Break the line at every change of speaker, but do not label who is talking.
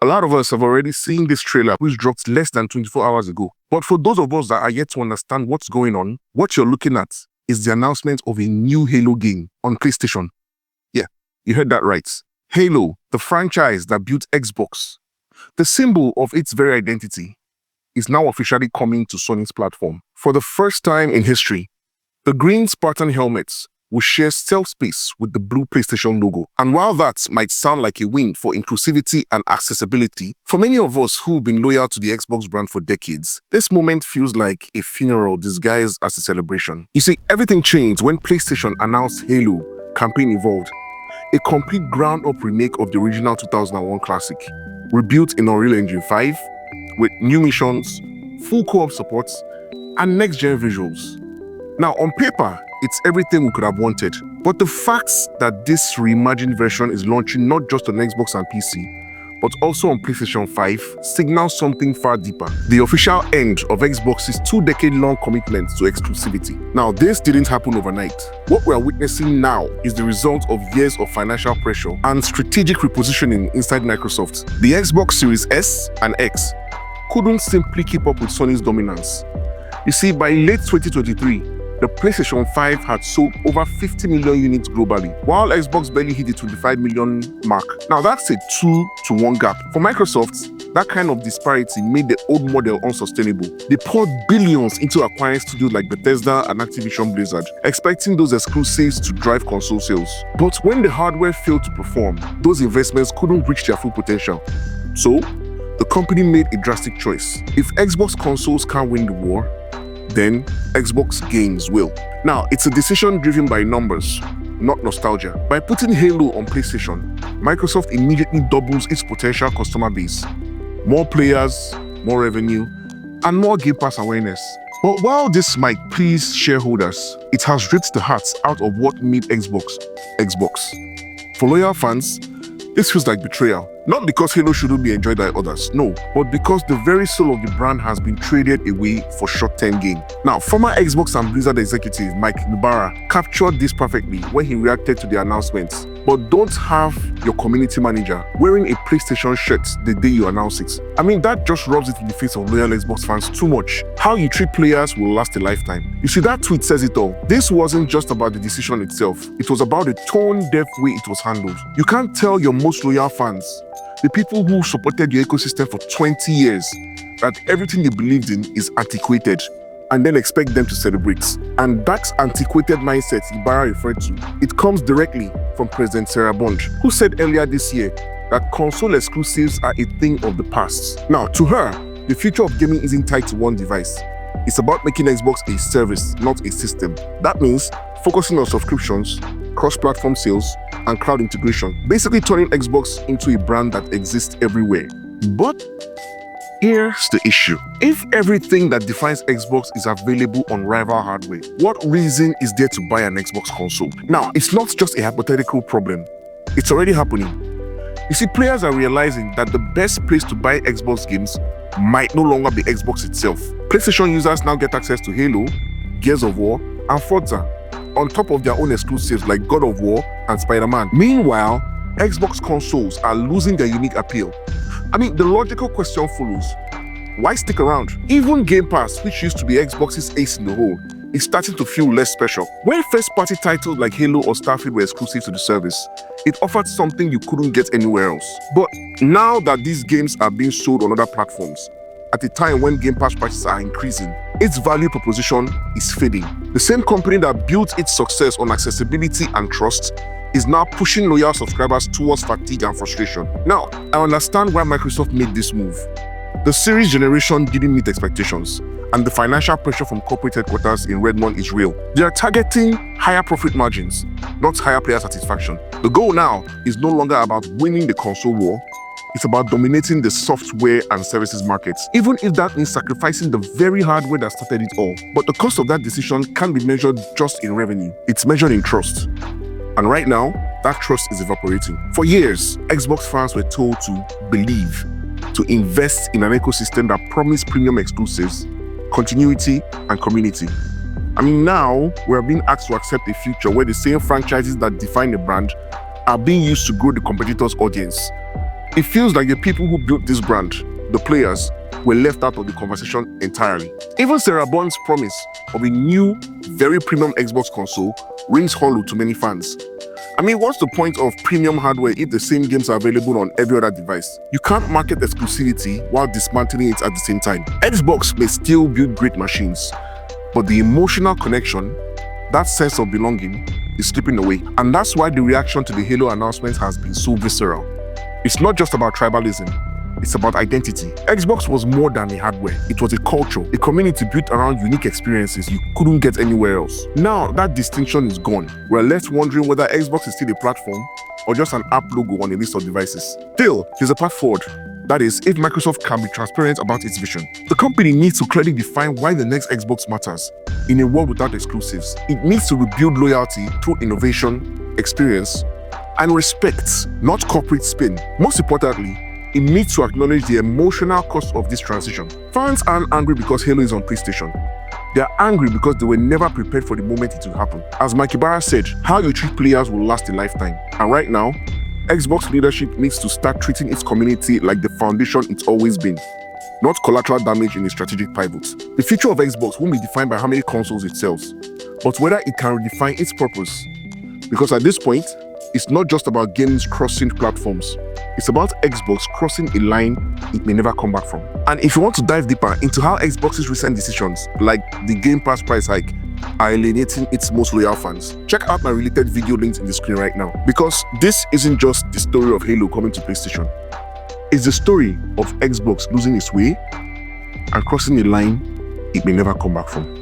A lot of us have already seen this trailer, which dropped less than 24 hours ago. But for those of us that are yet to understand what's going on, what you're looking at is the announcement of a new Halo game on PlayStation. Yeah, you heard that right. Halo, the franchise that built Xbox, the symbol of its very identity, is now officially coming to Sony's platform. For the first time in history, the green Spartan helmets will share stealth space with the blue PlayStation logo. And while that might sound like a win for inclusivity and accessibility, for many of us who've been loyal to the Xbox brand for decades, this moment feels like a funeral disguised as a celebration. You see, everything changed when PlayStation announced Halo Campaign Evolved, a complete ground-up remake of the original 2001 classic, rebuilt in Unreal Engine 5, with new missions, full co-op support, and next-gen visuals. Now, on paper, it's everything we could have wanted. But the fact that this reimagined version is launching not just on Xbox and PC, but also on PlayStation 5 signals something far deeper. The official end of Xbox's 2-decade-long commitment to exclusivity. Now, this didn't happen overnight. What we are witnessing now is the result of years of financial pressure and strategic repositioning inside Microsoft. The Xbox Series S and X couldn't simply keep up with Sony's dominance. You see, by late 2023, the PlayStation 5 had sold over 50 million units globally, while Xbox barely hit the 25 million mark. Now that's a 2-to-1 gap. For Microsoft, that kind of disparity made the old model unsustainable. They poured billions into acquiring studios like Bethesda and Activision Blizzard, expecting those exclusives to drive console sales. But when the hardware failed to perform, those investments couldn't reach their full potential. So, the company made a drastic choice. If Xbox consoles can't win the war, then Xbox games will. Now, it's a decision driven by numbers, not nostalgia. By putting Halo on PlayStation, Microsoft immediately doubles its potential customer base. More players, more revenue, and more Game Pass awareness. But while this might please shareholders, it has ripped the hearts out of what made Xbox, Xbox. For loyal fans, this feels like betrayal. Not because Halo shouldn't be enjoyed by others, no, but because the very soul of the brand has been traded away for short-term gain. Now, former Xbox and Blizzard executive Mike Ibarra captured this perfectly when he reacted to the announcements. But don't have your community manager wearing a PlayStation shirt the day you announce it. I mean, that just rubs it in the face of loyal Xbox fans too much. How you treat players will last a lifetime. You see, that tweet says it all. This wasn't just about the decision itself. It was about the tone-deaf way it was handled. You can't tell your most loyal fans, the people who supported your ecosystem for 20 years, that everything they believed in is antiquated, and then expect them to celebrate. And that antiquated mindset Ibarra referred to, it comes directly from President Sarah Bond, who said earlier this year that console exclusives are a thing of the past. Now, to her, the future of gaming isn't tied to one device. It's about making Xbox a service, not a system. That means focusing on subscriptions, cross-platform sales, and cloud integration, basically turning Xbox into a brand that exists everywhere. But here's the issue. If everything that defines Xbox is available on rival hardware, what reason is there to buy an Xbox console? Now, it's not just a hypothetical problem. It's already happening. You see, players are realizing that the best place to buy Xbox games might no longer be Xbox itself. PlayStation users now get access to Halo, Gears of War, and Forza, on top of their own exclusives like God of War and Spider-Man. Meanwhile, Xbox consoles are losing their unique appeal. I mean, the logical question follows, why stick around? Even Game Pass, which used to be Xbox's ace in the hole, is starting to feel less special. When first-party titles like Halo or Starfield were exclusive to the service, it offered something you couldn't get anywhere else. But now that these games are being sold on other platforms, at a time when Game Pass prices are increasing, its value proposition is fading. The same company that built its success on accessibility and trust is now pushing loyal subscribers towards fatigue and frustration. Now, I understand why Microsoft made this move. The series generation didn't meet expectations, and the financial pressure from corporate headquarters in Redmond is real. They are targeting higher profit margins, not higher player satisfaction. The goal now is no longer about winning the console war. It's about dominating the software and services markets, even if that means sacrificing the very hardware that started it all. But the cost of that decision can't be measured just in revenue. It's measured in trust. And right now, that trust is evaporating. For years, Xbox fans were told to believe, to invest in an ecosystem that promised premium exclusives, continuity, and community. I mean, now we're being asked to accept a future where the same franchises that define a brand are being used to grow the competitor's audience. It feels like the people who built this brand, the players, were left out of the conversation entirely. Even Sarah Bond's promise of a new, very premium Xbox console rings hollow to many fans. I mean, what's the point of premium hardware if the same games are available on every other device? You can't market exclusivity while dismantling it at the same time. Xbox may still build great machines, but the emotional connection, that sense of belonging, is slipping away. And that's why the reaction to the Halo announcement has been so visceral. It's not just about tribalism, it's about identity. Xbox was more than a hardware. It was a culture, a community built around unique experiences you couldn't get anywhere else. Now that distinction is gone, we're left wondering whether Xbox is still a platform or just an app logo on a list of devices. Still, there's a path forward. That is, if Microsoft can be transparent about its vision. The company needs to clearly define why the next Xbox matters. In a world without exclusives, it needs to rebuild loyalty through innovation, experience, and respect, not corporate spin. Most importantly, it needs to acknowledge the emotional cost of this transition. Fans aren't angry because Halo is on PlayStation. They're angry because they were never prepared for the moment it will happen. As Mike Ibarra said, how you treat players will last a lifetime. And right now, Xbox leadership needs to start treating its community like the foundation it's always been, not collateral damage in a strategic pivot. The future of Xbox won't be defined by how many consoles it sells, but whether it can redefine its purpose. Because at this point, it's not just about games crossing platforms. It's about Xbox crossing a line it may never come back from. And if you want to dive deeper into how Xbox's recent decisions, like the Game Pass price hike, are alienating its most loyal fans, check out my related video links in the screen right now. Because this isn't just the story of Halo coming to PlayStation. It's the story of Xbox losing its way and crossing a line it may never come back from.